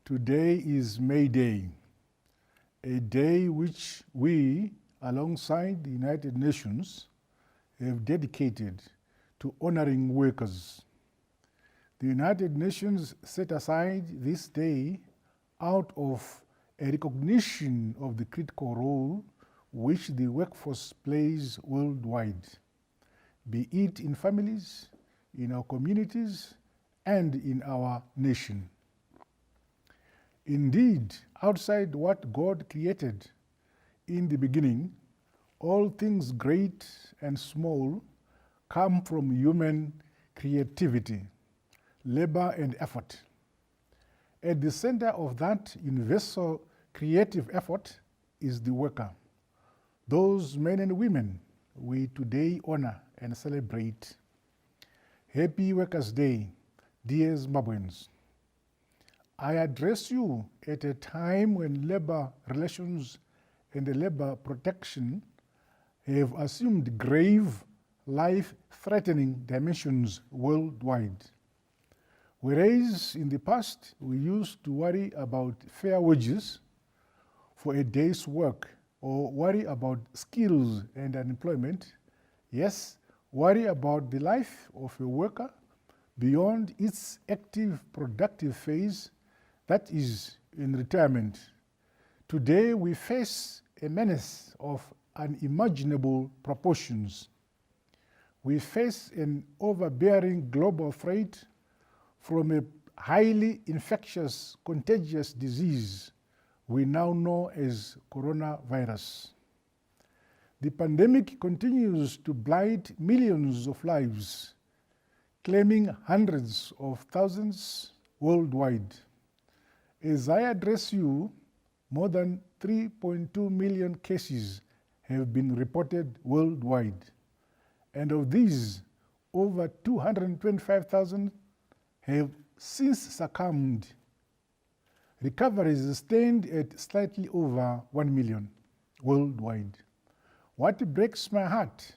Today is May Day, a day which we, alongside the United Nations, have dedicated to honoring workers. The United Nations set aside this day out of a recognition of the critical role which the workforce plays worldwide, be it in families, in our communities, and in our nation. Indeed, outside what God created in the beginning, all things great and small come from human creativity, labor, and effort. At the center of that universal creative effort is the worker, those men and women we today honor and celebrate. Happy Workers Day, dear Zimbabweans. I address you at a time when labor relations and labor protection have assumed grave, life-threatening dimensions worldwide. Whereas in the past, we used to worry about fair wages for a day's work or worry about skills and unemployment, yes, worry about the life of a worker beyond its active productive phase, that is, in retirement. Today we face a menace of unimaginable proportions. We face an overbearing global threat from a highly infectious, contagious disease we now know as coronavirus. The pandemic continues to blight millions of lives, claiming hundreds of thousands worldwide. As I address you, more than 3.2 million cases have been reported worldwide, and of these, over 225,000 have since succumbed. Recoveries stand at slightly over 1 million worldwide. What breaks my heart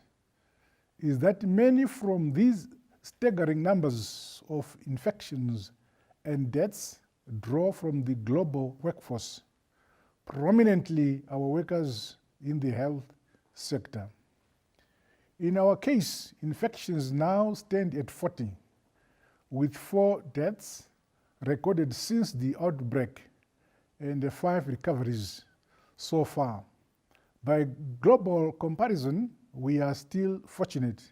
is that many from these staggering numbers of infections and deaths draw from the global workforce, prominently our workers in the health sector. In our case, infections now stand at 40, with 4 deaths recorded since the outbreak and 5 recoveries so far. By global comparison, we are still fortunate,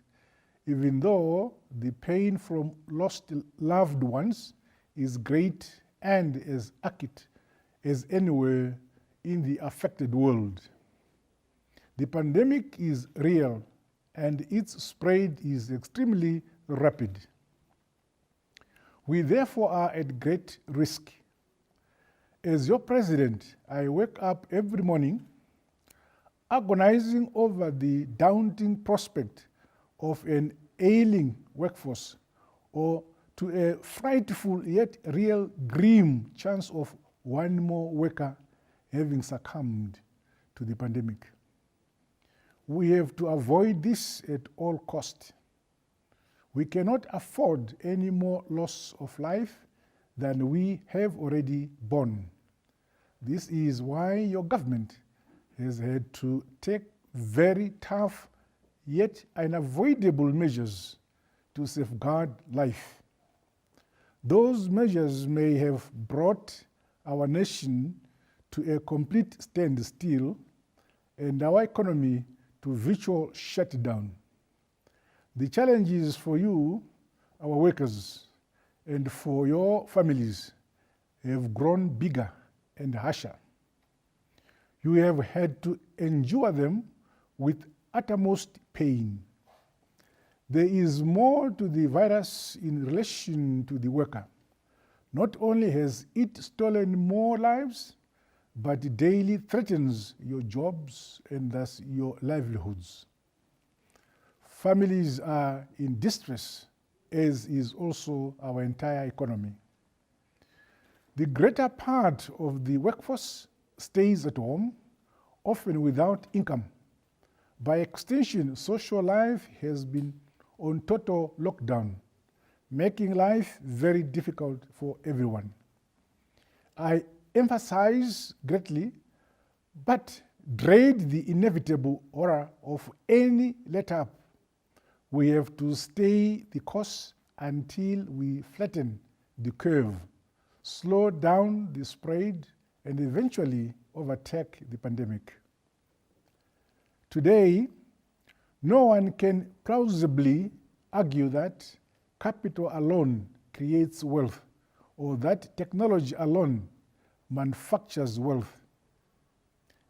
even though the pain from lost loved ones is great and as acute as anywhere in the affected world. The pandemic is real and its spread is extremely rapid. We therefore are at great risk. As your president, I wake up every morning agonizing over the daunting prospect of an ailing workforce or to a frightful yet real grim chance of one more worker having succumbed to the pandemic. We have to avoid this at all costs. We cannot afford any more loss of life than we have already borne. This is why your government has had to take very tough yet unavoidable measures to safeguard life. Those measures may have brought our nation to a complete standstill and our economy to virtual shutdown. The challenges for you, our workers, and for your families have grown bigger and harsher. You have had to endure them with uttermost pain. There is more to the virus in relation to the worker. Not only has it stolen more lives, but daily threatens your jobs and thus your livelihoods. Families are in distress, as is also our entire economy. The greater part of the workforce stays at home, often without income. By extension, social life has been on total lockdown, making life very difficult for everyone. I emphasize greatly, but dread the inevitable horror of any let-up. We have to stay the course until we flatten the curve, slow down the spread, and eventually overtake the pandemic. Today, no one can plausibly argue that capital alone creates wealth or that technology alone manufactures wealth.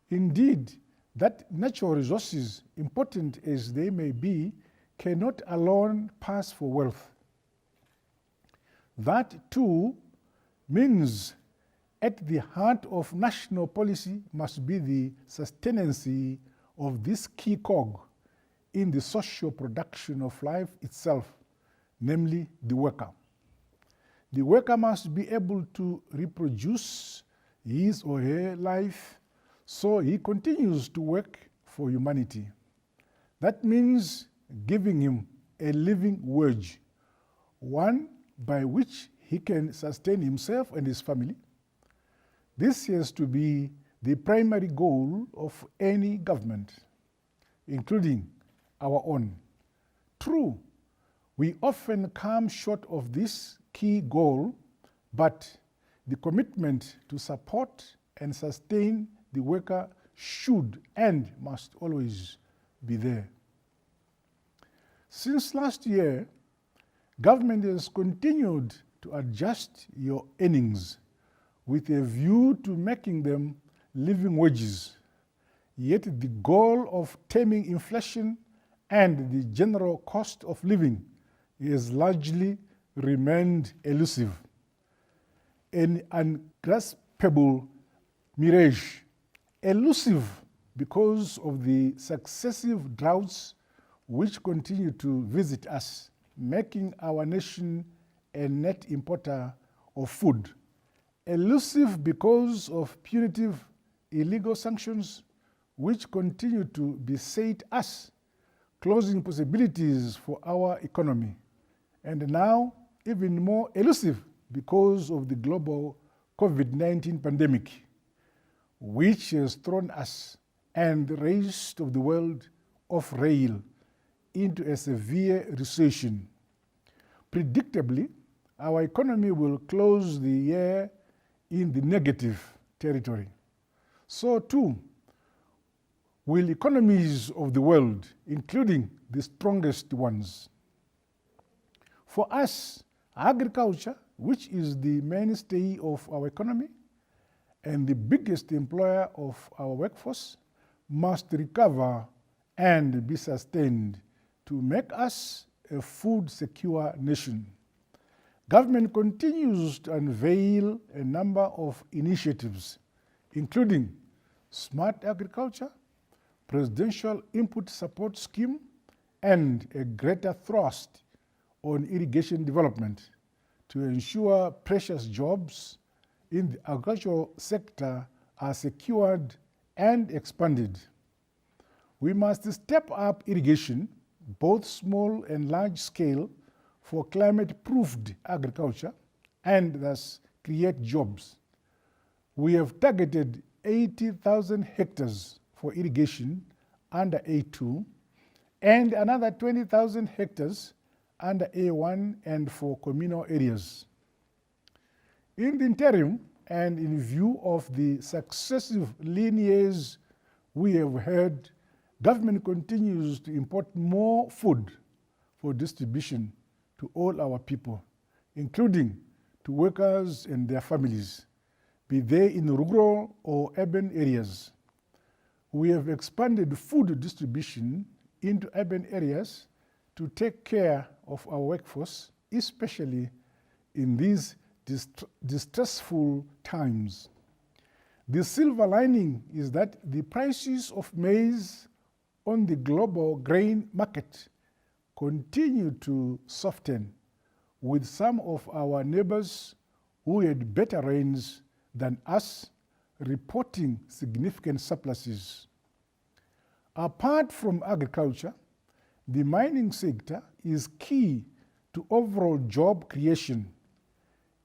Indeed, that natural resources, important as they may be, cannot alone pass for wealth. That too means at the heart of national policy must be the sustenance of this key cog in the social production of life itself, namely the worker. The worker must be able to reproduce his or her life, so he continues to work for humanity. That means giving him a living wage, one by which he can sustain himself and his family. This has to be the primary goal of any government, including our own. True, we often come short of this key goal, but the commitment to support and sustain the worker should and must always be there. Since last year, government has continued to adjust your earnings with a view to making them living wages. Yet the goal of taming inflation and the general cost of living has largely remained elusive, an ungraspable mirage. Elusive because of the successive droughts which continue to visit us, making our nation a net importer of food. Elusive because of punitive illegal sanctions which continue to beset us, closing possibilities for our economy. And now, even more elusive because of the global COVID-19 pandemic, which has thrown us and the rest of the world off rail into a severe recession. Predictably, our economy will close the year in the negative territory. So too will economies of the world, including the strongest ones. For us, agriculture, which is the mainstay of our economy and the biggest employer of our workforce, must recover and be sustained to make us a food-secure nation. Government continues to unveil a number of initiatives, including smart agriculture, presidential input support scheme, and a greater thrust on irrigation development to ensure precious jobs in the agricultural sector are secured and expanded. We must step up irrigation, both small and large scale, for climate-proofed agriculture and thus create jobs. We have targeted 80,000 hectares for irrigation under A2 and another 20,000 hectares under A1 and for communal areas. In the interim, and in view of the successive lean years we have had, government continues to import more food for distribution to all our people, including to workers and their families, be they in rural or urban areas. We have expanded food distribution into urban areas to take care of our workforce, especially in these distressful times. The silver lining is that the prices of maize on the global grain market continue to soften, with some of our neighbors who had better rains than us reporting significant surpluses. Apart from agriculture, the mining sector is key to overall job creation.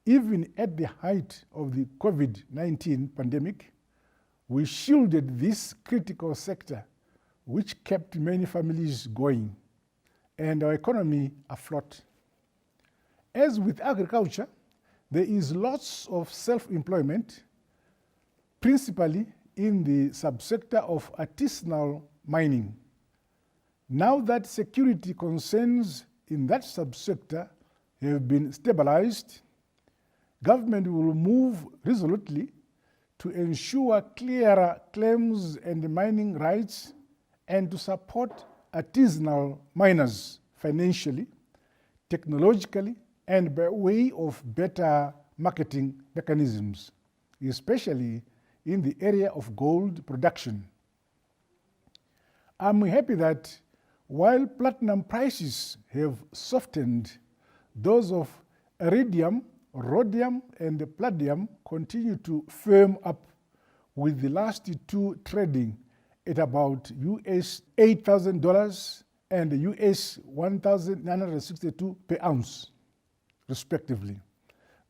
Even at the height of the COVID-19 pandemic, we shielded this critical sector, which kept many families going and our economy afloat. As with agriculture, there is lots of self-employment, principally in the subsector of artisanal mining. Now that security concerns in that subsector have been stabilized, government will move resolutely to ensure clearer claims and mining rights and to support artisanal miners financially, technologically, and by way of better marketing mechanisms, especially in the area of gold production. I'm happy that while platinum prices have softened, those of iridium, rhodium, and palladium continue to firm up, with the last two trading at about US $8,000 and US $1,962 per ounce, respectively.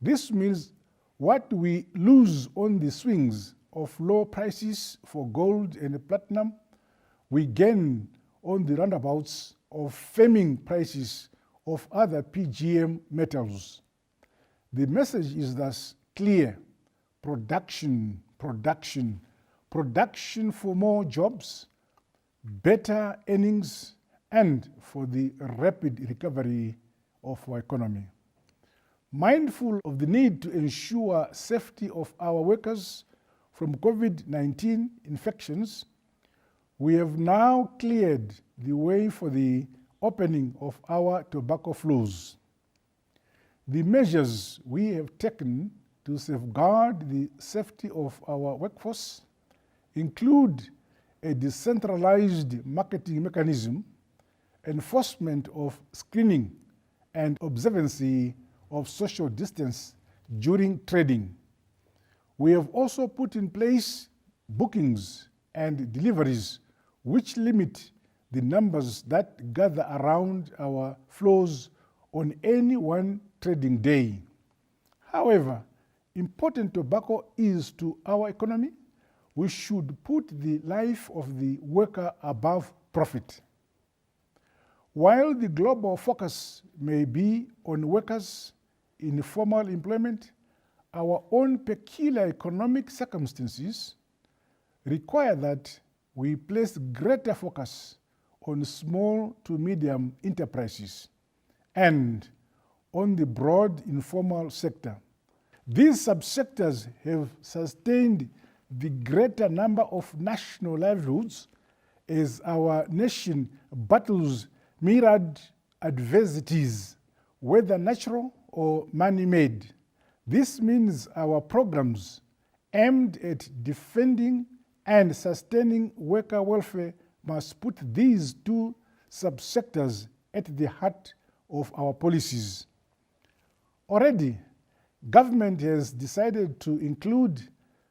This means what we lose on the swings of low prices for gold and platinum, we gain on the roundabouts of firming prices of other PGM metals. The message is thus clear: production, production, production for more jobs, better earnings, and for the rapid recovery of our economy. Mindful of the need to ensure safety of our workers from COVID-19 infections, we have now cleared the way for the opening of our tobacco floors. The measures we have taken to safeguard the safety of our workforce include a decentralized marketing mechanism, enforcement of screening, and observance of social distance during trading. We have also put in place bookings and deliveries which limit the numbers that gather around our floors on any one trading day. However important tobacco is to our economy, we should put the life of the worker above profit. While the global focus may be on workers in formal employment, our own peculiar economic circumstances require that we place greater focus on small to medium enterprises and on the broad informal sector. These subsectors have sustained the greater number of national livelihoods as our nation battles myriad adversities, whether natural or man-made. This means our programs aimed at defending and sustaining worker welfare must put these two subsectors at the heart of our policies. Already, government has decided to include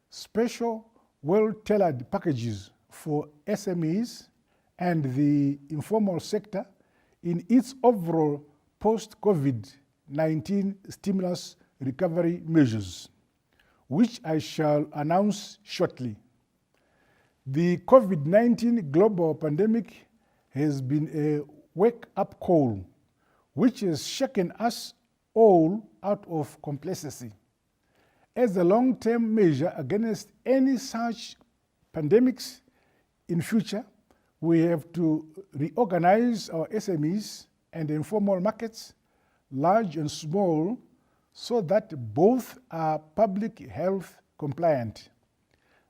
special, well-tailored packages for SMEs and the informal sector in its overall post-COVID-19 stimulus recovery measures, which I shall announce shortly. The COVID-19 global pandemic has been a wake-up call, which has shaken us all out of complacency. As a long-term measure against any such pandemics in future, we have to reorganize our SMEs and informal markets, large and small, so that both are public health compliant.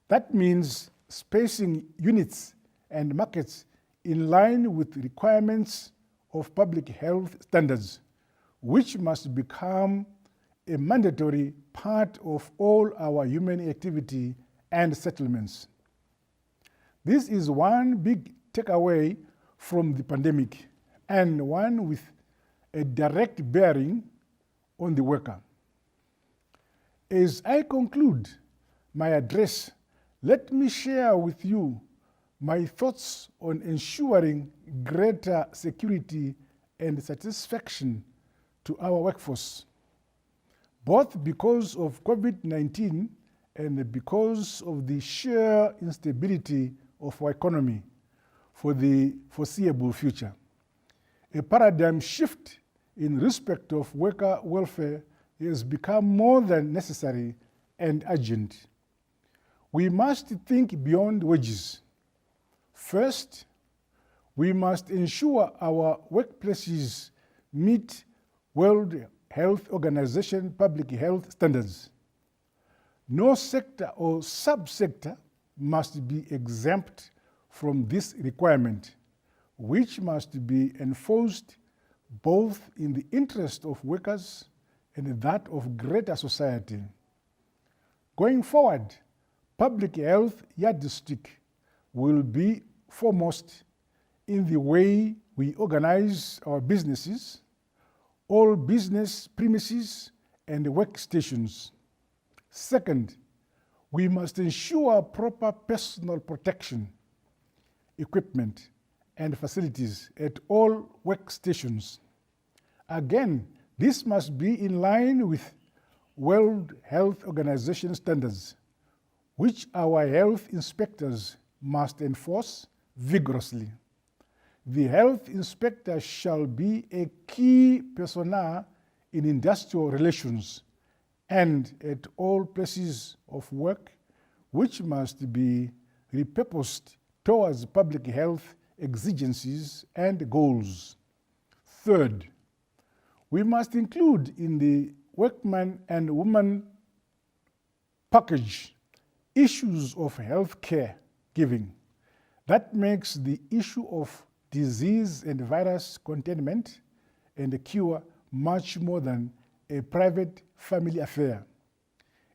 That means spacing units and markets in line with requirements of public health standards, which must become a mandatory part of all our human activity and settlements. This is one big takeaway from the pandemic, and one with a direct bearing on the worker. As I conclude my address, let me share with you my thoughts on ensuring greater security and satisfaction to our workforce. both because of COVID-19 and because of the sheer instability of our economy for the foreseeable future. A paradigm shift in respect of worker welfare has become more than necessary and urgent. We must think beyond wages. First, we must ensure our workplaces meet World Health Organization public health standards. No sector or subsector must be exempt from this requirement, which must be enforced both in the interest of workers and that of greater society. Going forward, public health yardstick will be foremost in the way we organize our businesses, all business premises and workstations. Second, we must ensure proper personal protection, equipment, and facilities at all workstations. Again, this must be in line with World Health Organization standards, which our health inspectors must enforce vigorously. The health inspector shall be a key persona in industrial relations and at all places of work, which must be repurposed towards public health exigencies and goals. Third, we must include in the workman and woman package issues of health care giving. That makes the issue of disease and virus containment and the cure much more than a private family affair.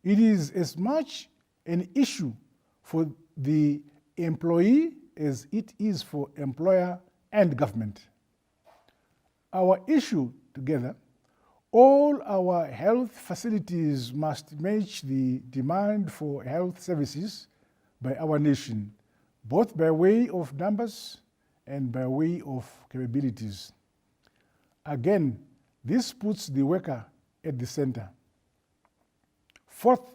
It is as much an issue for the employee as it is for employer and government. Our issue together, all our health facilities must match the demand for health services by our nation, both by way of numbers and by way of capabilities. Again, this puts the worker at the center. Fourth,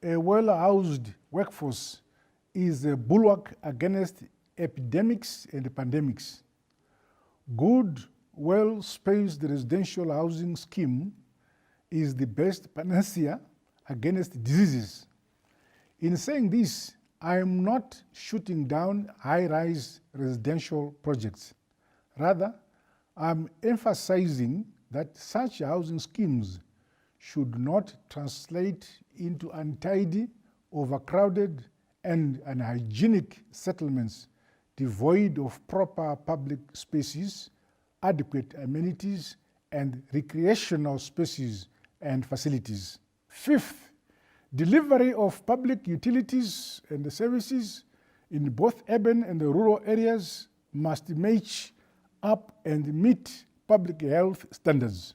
a well-housed workforce is a bulwark against epidemics and pandemics. Good, well-spaced residential housing scheme is the best panacea against diseases. In saying this, I am not shooting down high-rise residential projects. Rather, I'm emphasizing that such housing schemes should not translate into untidy, overcrowded, and unhygienic settlements devoid of proper public spaces, adequate amenities, and recreational spaces and facilities. Fifth, delivery of public utilities and services in both urban and rural areas must match up and meet public health standards.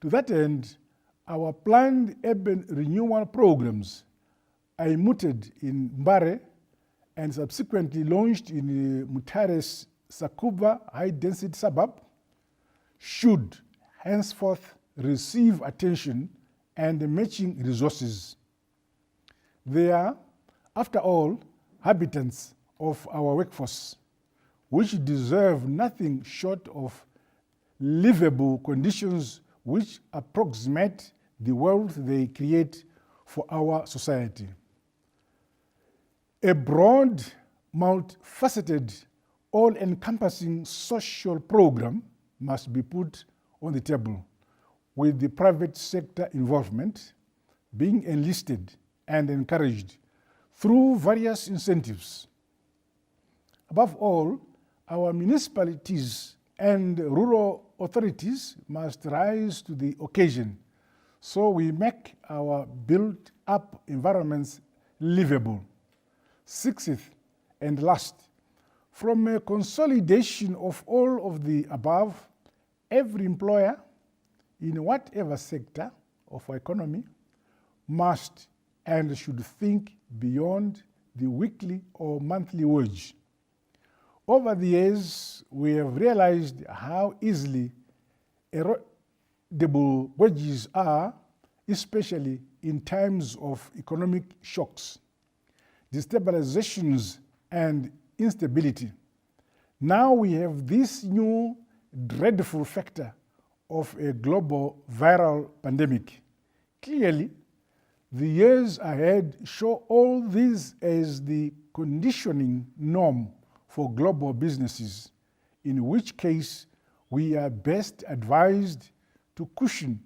To that end, our planned urban renewal programs, mooted in Mbare and subsequently launched in Mutare's Sakuba high-density suburb, should henceforth receive attention and matching resources. They are, after all, habitants of our workforce, which deserve nothing short of livable conditions which approximate the world they create for our society. A broad, multifaceted, all-encompassing social program must be put on the table, with the private sector involvement being enlisted and encouraged through various incentives. Above all, our municipalities and rural authorities must rise to the occasion so we make our built-up environments livable. Sixth and last, from a consolidation of all of the above, every employer in whatever sector of our economy must and should think beyond the weekly or monthly wage. Over the years, we have realized how easily erodible wages are especially in times of economic shocks, destabilizations, and instability. Now we have this new dreadful factor of a global viral pandemic. Clearly, the years ahead show all this as the conditioning norm for global businesses, in which case we are best advised to cushion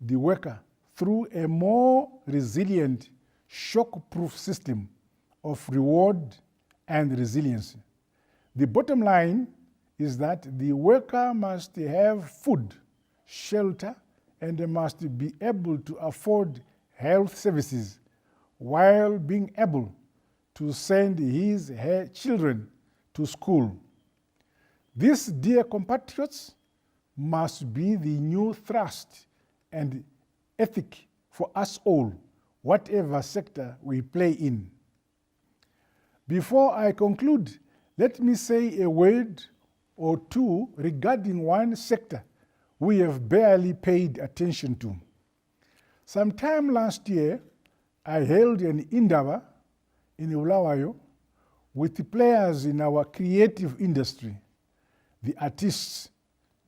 the worker through a more resilient, shock-proof system of reward and resilience. The bottom line is that the worker must have food, shelter, and they must be able to afford health services while being able to send her children to school. This, dear compatriots, must be the new thrust and ethic for us all, whatever sector we play in. Before I conclude, let me say a word or two regarding one sector we have barely paid attention to. Sometime last year, I held an indaba in Bulawayo with the players in our creative industry, the artists.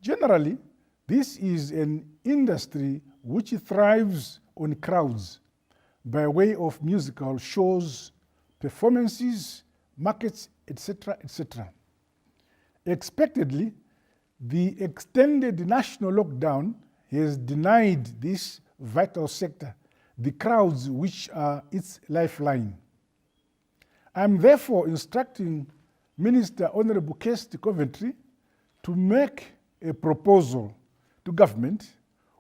Generally, this is an industry which thrives on crowds by way of musical shows, performances, markets, etc., etc. Expectedly, the extended national lockdown has denied this vital sector the crowds which are its lifeline. I am therefore instructing Minister Honorable Kirsti Coventry to make a proposal to government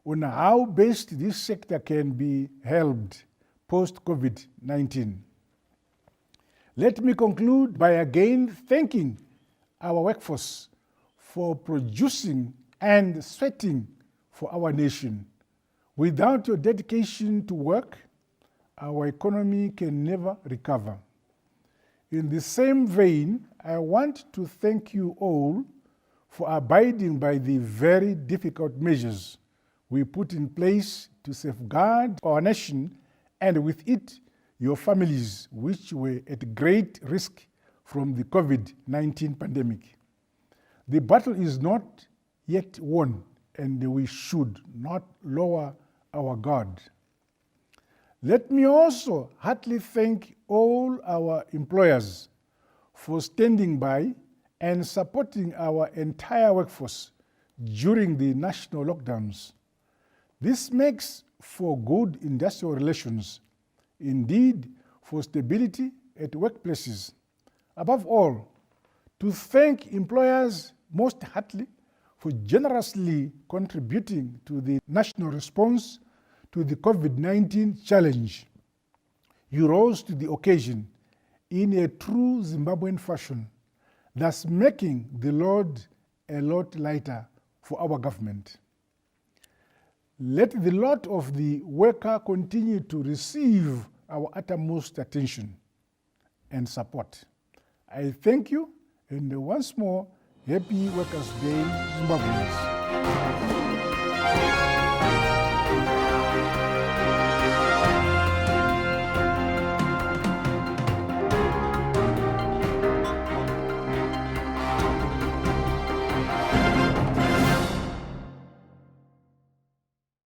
on how best this sector can be helped post-COVID-19. Let me conclude by again thanking our workforce for producing and sweating for our nation. Without your dedication to work, our economy can never recover. In the same vein, I want to thank you all for abiding by the very difficult measures we put in place to safeguard our nation and with it, your families, which were at great risk from the COVID-19 pandemic. The battle is not yet won, and we should not lower our guard. Let me also heartily thank all our employers for standing by and supporting our entire workforce during the national lockdowns. This makes for good industrial relations, indeed for stability at workplaces. Above all, to thank employers most heartily for generously contributing to the national response to the COVID-19 challenge. You rose to the occasion in a true Zimbabwean fashion, thus making the load a lot lighter for our government. Let the lot of the worker continue to receive our uttermost attention and support. I thank you, and once more, happy Workers' Day, Zimbabweans.